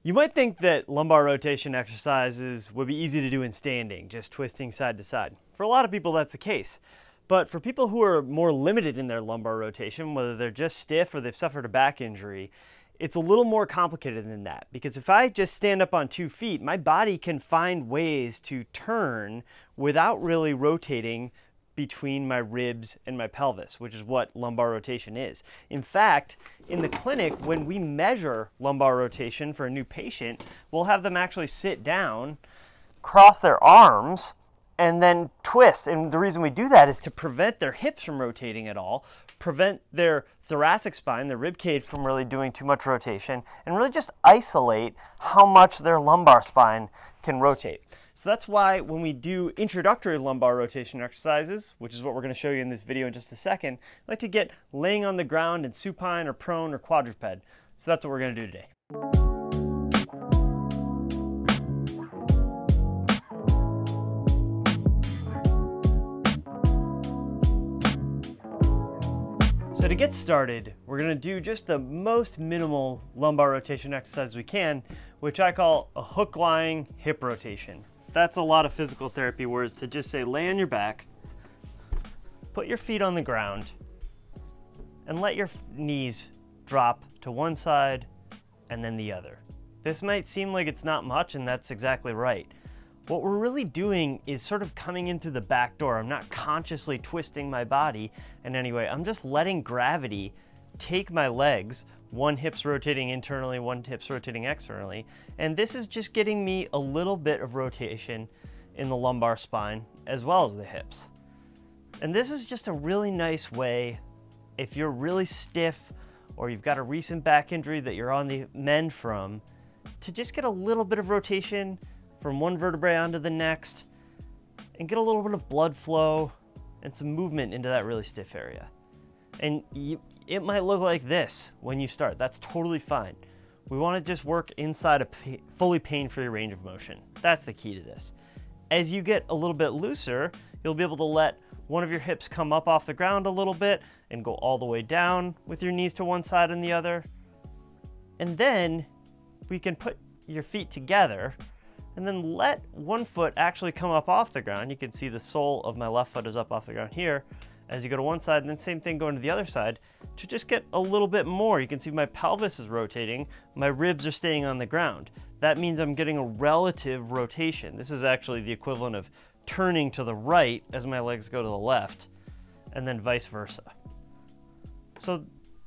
You might think that lumbar rotation exercises would be easy to do in standing, just twisting side to side. For a lot of people, that's the case. But for people who are more limited in their lumbar rotation, whether they're just stiff or they've suffered a back injury, it's a little more complicated than that. Because if I just stand up on 2 feet, my body can find ways to turn without really rotating between my ribs and my pelvis, which is what lumbar rotation is. In fact, in the clinic, when we measure lumbar rotation for a new patient, we'll have them actually sit down, cross their arms, and then twist. And the reason we do that is to prevent their hips from rotating at all, prevent their thoracic spine, their rib cage, from really doing too much rotation, and really just isolate how much their lumbar spine can rotate. So that's why when we do introductory lumbar rotation exercises, which is what we're going to show you in this video in just a second, I like to get laying on the ground in supine or prone or quadruped. So that's what we're going to do today. So to get started, we're going to do just the most minimal lumbar rotation exercise we can, which I call a hook lying hip rotation. That's a lot of physical therapy words to just say lay on your back, put your feet on the ground, and let your knees drop to one side and then the other. This might seem like it's not much, and that's exactly right. What we're really doing is sort of coming in through the back door. I'm not consciously twisting my body in any way. I'm just letting gravity take my legs, one hip's rotating internally, one hip's rotating externally, and this is just getting me a little bit of rotation in the lumbar spine as well as the hips. And this is just a really nice way, if you're really stiff or you've got a recent back injury that you're on the mend from, to just get a little bit of rotation from one vertebrae onto the next and get a little bit of blood flow and some movement into that really stiff area. And it might look like this when you start. That's totally fine. We want to just work inside a fully pain-free range of motion. That's the key to this. As you get a little bit looser, you'll be able to let one of your hips come up off the ground a little bit and go all the way down with your knees to one side and the other. And then we can put your feet together and then let one foot actually come up off the ground. You can see the sole of my left foot is up off the ground here as you go to one side, and then same thing going to the other side to just get a little bit more. You can see my pelvis is rotating, my ribs are staying on the ground. That means I'm getting a relative rotation. This is actually the equivalent of turning to the right as my legs go to the left, and then vice versa. So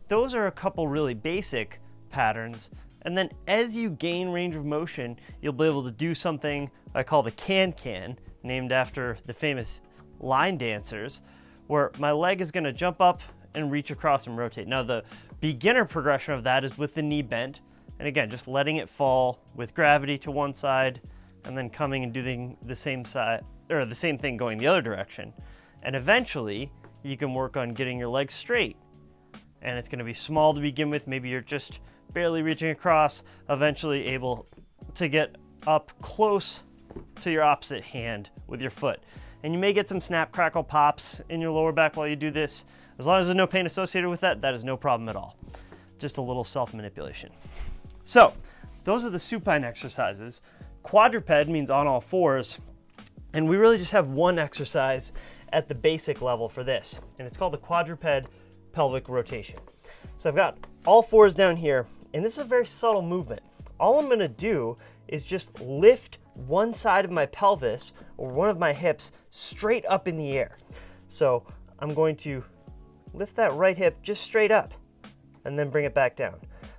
those are a couple really basic patterns. And then as you gain range of motion, you'll be able to do something I call the can-can, named after the famous line dancers, where my leg is going to jump up and reach across and rotate. Now the beginner progression of that is with the knee bent, and again, just letting it fall with gravity to one side, and then coming and doing the same side, or the same thing going the other direction. And eventually, you can work on getting your legs straight. And it's going to be small to begin with. Maybe you're just barely reaching across, eventually able to get up close to your opposite hand with your foot. And you may get some snap, crackle, pops in your lower back while you do this. As long as there's no pain associated with that, that is no problem at all. Just a little self-manipulation. So, those are the supine exercises. Quadruped means on all fours, and we really just have one exercise at the basic level for this, and it's called the quadruped pelvic rotation. So I've got all fours down here, and this is a very subtle movement. All I'm gonna do is just lift one side of my pelvis or one of my hips straight up in the air. So I'm going to lift that right hip just straight up and then bring it back down.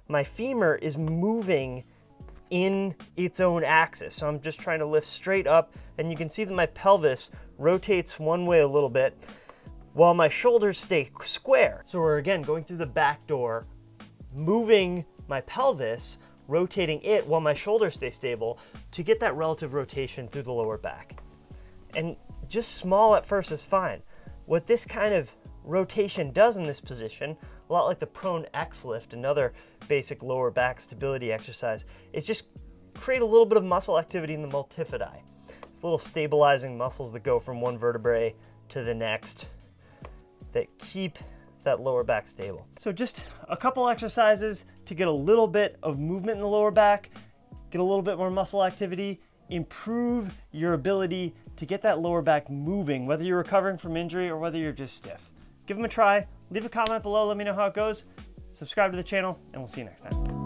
My femur is moving in its own axis, so I'm just trying to lift straight up, and you can see that my pelvis rotates one way a little bit while my shoulders stay square. So we're again going through the back door, moving my pelvis, rotating it while my shoulders stay stable to get that relative rotation through the lower back. And just small at first is fine. What this kind of rotation does in this position, a lot like the prone X lift, another basic lower back stability exercise, is just create a little bit of muscle activity in the multifidi. It's little stabilizing muscles that go from one vertebrae to the next that keep that lower back stable. So just a couple exercises to get a little bit of movement in the lower back, get a little bit more muscle activity, improve your ability to get that lower back moving, whether you're recovering from injury or whether you're just stiff. Give them a try, leave a comment below, let me know how it goes, subscribe to the channel, and we'll see you next time.